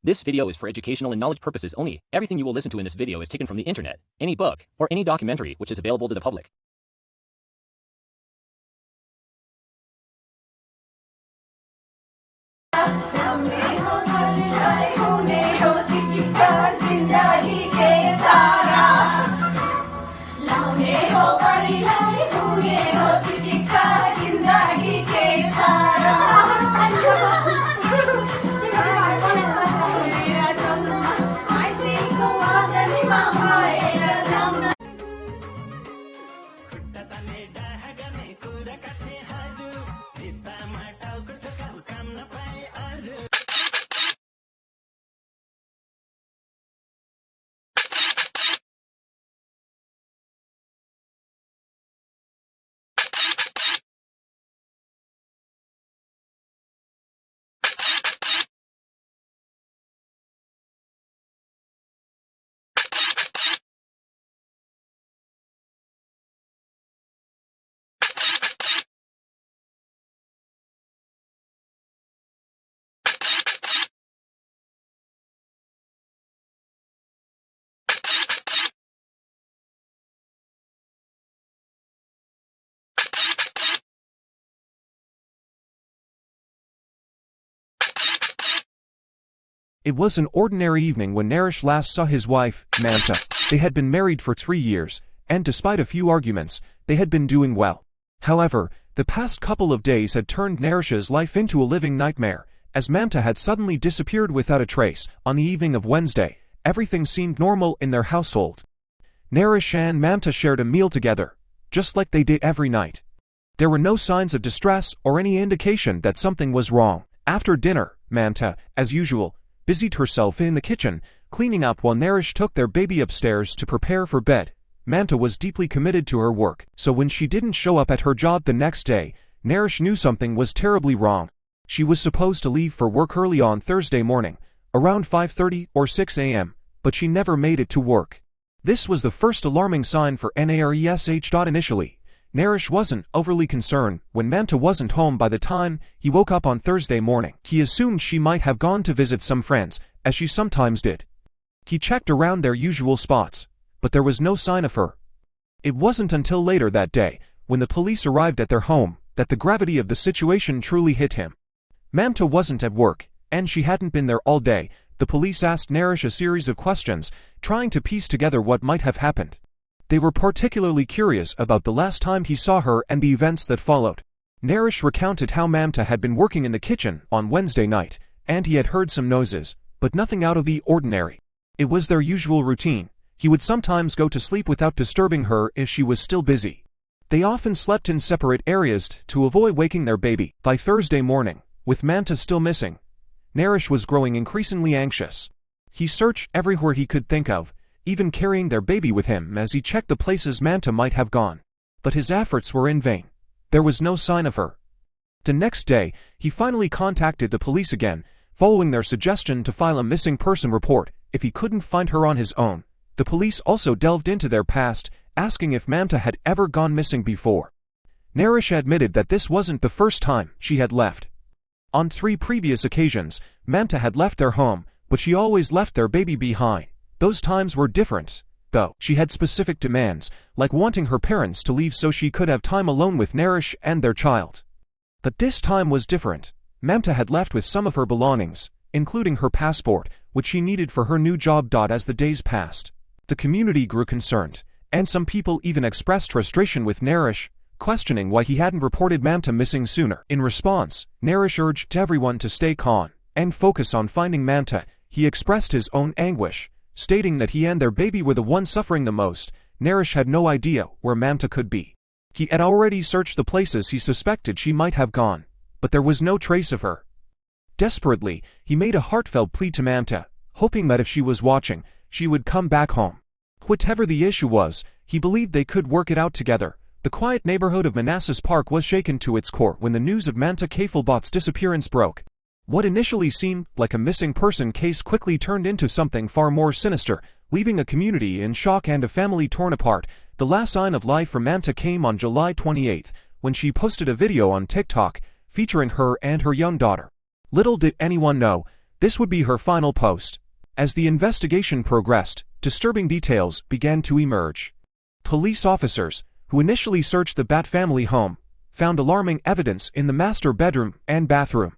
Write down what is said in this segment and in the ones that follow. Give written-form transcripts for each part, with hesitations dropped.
This video is for educational and knowledge purposes only. Everything you will listen to in this video is taken from the internet, any book, or any documentary which is available to the public. It was an ordinary evening when Naresh last saw his wife, Mamta. They had been married for 3 years, and despite a few arguments, they had been doing well. However, the past couple of days had turned Naresh's life into a living nightmare, as Mamta had suddenly disappeared without a trace. On the evening of Wednesday, everything seemed normal in their household. Naresh and Mamta shared a meal together, just like they did every night. There were no signs of distress or any indication that something was wrong. After dinner, Mamta, as usual, busied herself in the kitchen, cleaning up while Naresh took their baby upstairs to prepare for bed. Mamta was deeply committed to her work, so when she didn't show up at her job the next day, Naresh knew something was terribly wrong. She was supposed to leave for work early on Thursday morning, around 5:30 or 6 a.m., but she never made it to work. This was the first alarming sign for Naresh. Initially, Naresh wasn't overly concerned when Mamta wasn't home by the time he woke up on Thursday morning. He assumed she might have gone to visit some friends, as she sometimes did. He checked around their usual spots, but there was no sign of her. It wasn't until later that day, when the police arrived at their home, that the gravity of the situation truly hit him. Mamta wasn't at work, and she hadn't been there all day. The police asked Naresh a series of questions, trying to piece together what might have happened. They were particularly curious about the last time he saw her and the events that followed. Naresh recounted how Mamta had been working in the kitchen on Wednesday night, and he had heard some noises, but nothing out of the ordinary. It was their usual routine. He would sometimes go to sleep without disturbing her if she was still busy. They often slept in separate areas to avoid waking their baby. By Thursday morning, with Mamta still missing, Naresh was growing increasingly anxious. He searched everywhere he could think of, even carrying their baby with him as he checked the places Mamta might have gone. But his efforts were in vain. There was no sign of her. The next day, he finally contacted the police again, following their suggestion to file a missing person report if he couldn't find her on his own. The police also delved into their past, asking if Mamta had ever gone missing before. Naresh admitted that this wasn't the first time she had left. On 3 previous occasions, Mamta had left their home, but she always left their baby behind. Those times were different, though. She had specific demands, like wanting her parents to leave so she could have time alone with Naresh and their child. But this time was different. Mamta had left with some of her belongings, including her passport, which she needed for her new job. As the days passed, the community grew concerned, and some people even expressed frustration with Naresh, questioning why he hadn't reported Mamta missing sooner. In response, Naresh urged everyone to stay calm and focus on finding Mamta. He expressed his own anguish, stating that he and their baby were the ones suffering the most. Naresh had no idea where Mamta could be. He had already searched the places he suspected she might have gone, but there was no trace of her. Desperately, he made a heartfelt plea to Mamta, hoping that if she was watching, she would come back home. Whatever the issue was, he believed they could work it out together. The quiet neighborhood of Manassas Park was shaken to its core when the news of Mamta Kafle Bhatt's disappearance broke. What initially seemed like a missing person case quickly turned into something far more sinister, leaving a community in shock and a family torn apart. The last sign of life for Mamta came on July 28, when she posted a video on TikTok featuring her and her young daughter. Little did anyone know This would be her final post. As the investigation progressed, disturbing details began to emerge. Police officers, who initially searched the Bhatt family home, found alarming evidence in the master bedroom and bathroom.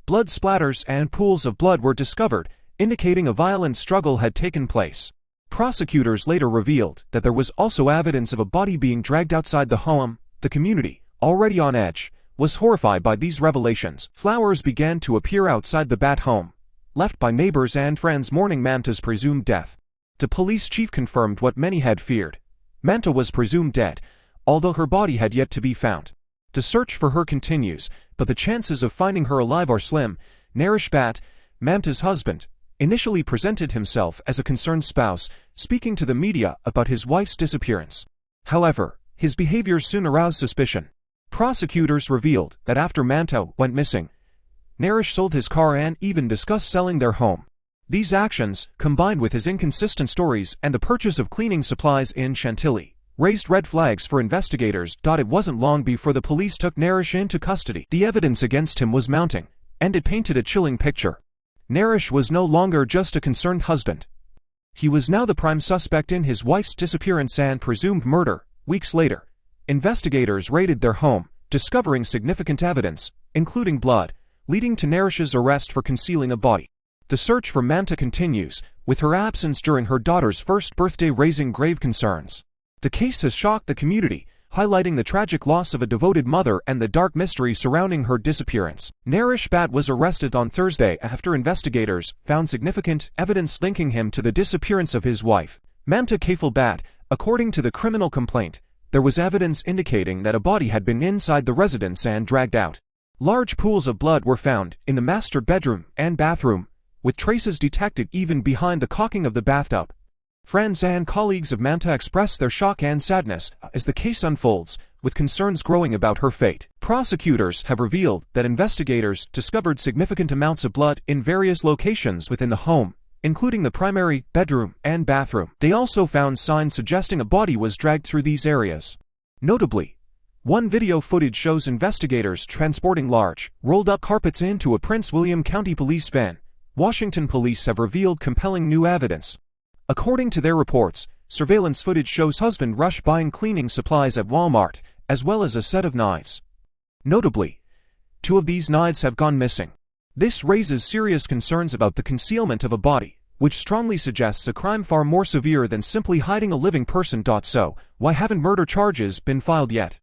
Blood splatters and pools of blood were discovered, indicating a violent struggle had taken place. Prosecutors later revealed that there was also evidence of a body being dragged outside the home. The community, already on edge, was horrified by these revelations. Flowers began to appear outside the Bhatt home, left by neighbors and friends mourning Mamta's presumed death. The police chief confirmed what many had feared. Mamta was presumed dead, although her body had yet to be found. The search for her continues, but the chances of finding her alive are slim. Naresh Bhatt, Mamta's husband, initially presented himself as a concerned spouse, speaking to the media about his wife's disappearance. However, his behavior soon aroused suspicion. Prosecutors revealed that after Mamta went missing, Naresh sold his car and even discussed selling their home. These actions, combined with his inconsistent stories and the purchase of cleaning supplies in Chantilly, raised red flags for investigators. It wasn't long before the police took Naresh into custody. The evidence against him was mounting, and it painted a chilling picture. Naresh was no longer just a concerned husband. He was now the prime suspect in his wife's disappearance and presumed murder. Weeks later, investigators raided their home, discovering significant evidence, including blood, leading to Naresh's arrest for concealing a body. The search for Mamta continues, with her absence during her daughter's first birthday raising grave concerns. The case has shocked the community, highlighting the tragic loss of a devoted mother and the dark mystery surrounding her disappearance. Naresh Bhatt was arrested on Thursday after investigators found significant evidence linking him to the disappearance of his wife, Mamta Kafle Bhatt. According to the criminal complaint, there was evidence indicating that a body had been inside the residence and dragged out. Large pools of blood were found in the master bedroom and bathroom, with traces detected even behind the caulking of the bathtub. Friends and colleagues of Mamta expressed their shock and sadness as the case unfolds, with concerns growing about her fate. Prosecutors have revealed that investigators discovered significant amounts of blood in various locations within the home, including the primary bedroom and bathroom. They also found signs suggesting a body was dragged through these areas. Notably, one video footage shows investigators transporting large, rolled-up carpets into a Prince William County police van. Washington police have revealed compelling new evidence. According to their reports, surveillance footage shows husband Rush buying cleaning supplies at Walmart, as well as a set of knives. Notably, 2 of these knives have gone missing. This raises serious concerns about the concealment of a body, which strongly suggests a crime far more severe than simply hiding a living person. So, why haven't murder charges been filed yet?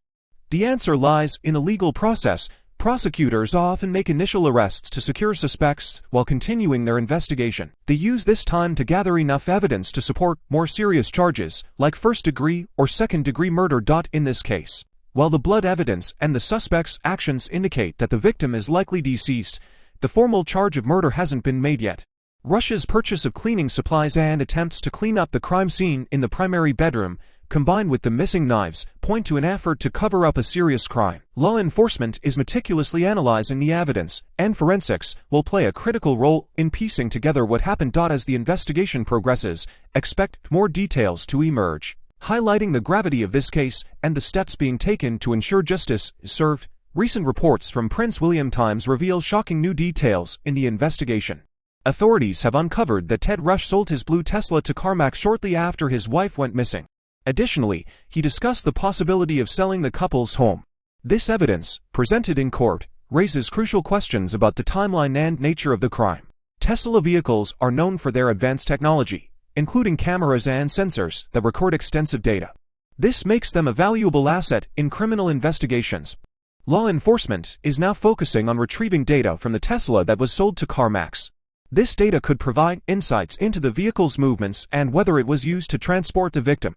The answer lies in the legal process. Prosecutors often make initial arrests to secure suspects while continuing their investigation. They use this time to gather enough evidence to support more serious charges, like first-degree or second-degree murder. In this case, while the blood evidence and the suspect's actions indicate that the victim is likely deceased, the formal charge of murder hasn't been made yet. Rush's purchase of cleaning supplies and attempts to clean up the crime scene in the primary bedroom, combined with the missing knives, point to an effort to cover up a serious crime. Law enforcement is meticulously analyzing the evidence, and forensics will play a critical role in piecing together what happened. As the investigation progresses, expect more details to emerge, highlighting the gravity of this case and the steps being taken to ensure justice is served. Recent reports from Prince William Times reveal shocking new details in the investigation. Authorities have uncovered that Ted Rush sold his blue Tesla to CarMax shortly after his wife went missing. Additionally, he discussed the possibility of selling the couple's home. This evidence, presented in court, raises crucial questions about the timeline and nature of the crime. Tesla vehicles are known for their advanced technology, including cameras and sensors that record extensive data. This makes them a valuable asset in criminal investigations. Law enforcement is now focusing on retrieving data from the Tesla that was sold to CarMax. This data could provide insights into the vehicle's movements and whether it was used to transport the victim.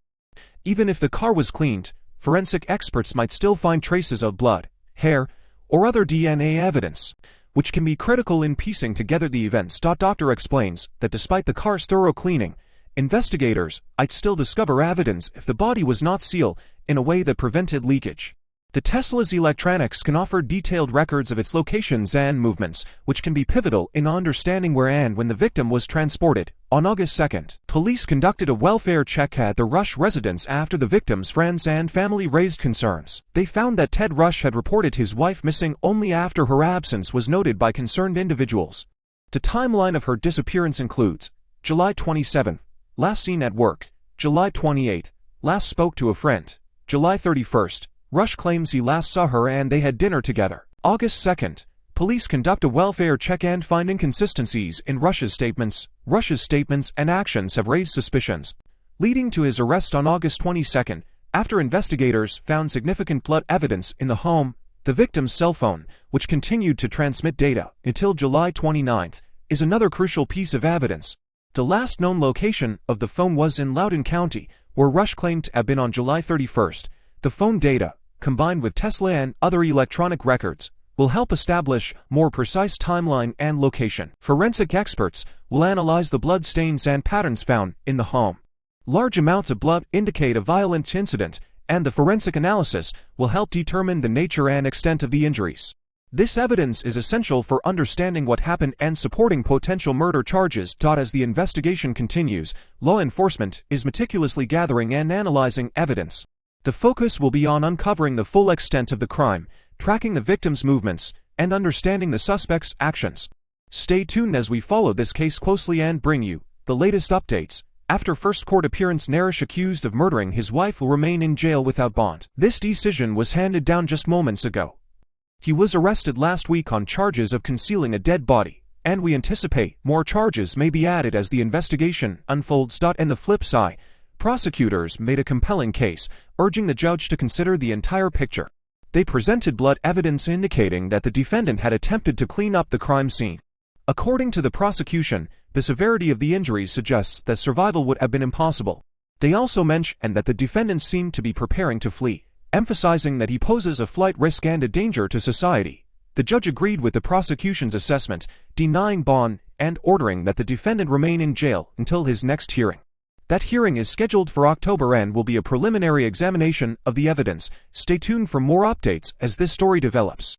Even if the car was cleaned, forensic experts might still find traces of blood, hair, or other DNA evidence, which can be critical in piecing together the events. Doctor explains that despite the car's thorough cleaning, investigators might still discover evidence if the body was not sealed in a way that prevented leakage. The Tesla's electronics can offer detailed records of its locations and movements, which can be pivotal in understanding where and when the victim was transported. On August 2nd, police conducted a welfare check at the Rush residence after the victim's friends and family raised concerns. They found that Ted Rush had reported his wife missing only after her absence was noted by concerned individuals. The timeline of her disappearance includes July 27, last seen at work, July 28, last spoke to a friend, July 31st, Rush claims he last saw her and they had dinner together, August 2nd, police conduct a welfare check and find inconsistencies in Rush's statements. Rush's statements and actions have raised suspicions, leading to his arrest on August 22nd, after investigators found significant blood evidence in the home. The victim's cell phone, which continued to transmit data until July 29th, is another crucial piece of evidence. The last known location of the phone was in Loudoun County, where Rush claimed to have been on July 31st. The phone data, combined with Tesla and other electronic records, will help establish more precise timeline and location. Forensic experts will analyze the blood stains and patterns found in the home. Large amounts of blood indicate a violent incident, and the forensic analysis will help determine the nature and extent of the injuries. This evidence is essential for understanding what happened and supporting potential murder charges. As the investigation continues, law enforcement is meticulously gathering and analyzing evidence. The focus will be on uncovering the full extent of the crime, tracking the victim's movements, and understanding the suspect's actions. Stay tuned as we follow this case closely and bring you the latest updates. After first court appearance, Naresh, accused of murdering his wife, will remain in jail without bond. This decision was handed down just moments ago. He was arrested last week on charges of concealing a dead body, and we anticipate more charges may be added as the investigation unfolds. And the flip side, prosecutors made a compelling case, urging the judge to consider the entire picture. They presented blood evidence indicating that the defendant had attempted to clean up the crime scene. According to the prosecution, the severity of the injuries suggests that survival would have been impossible. They also mentioned that the defendant seemed to be preparing to flee, emphasizing that he poses a flight risk and a danger to society. The judge agreed with the prosecution's assessment, denying bond and ordering that the defendant remain in jail until his next hearing. That hearing is scheduled for October and will be a preliminary examination of the evidence. Stay tuned for more updates as this story develops.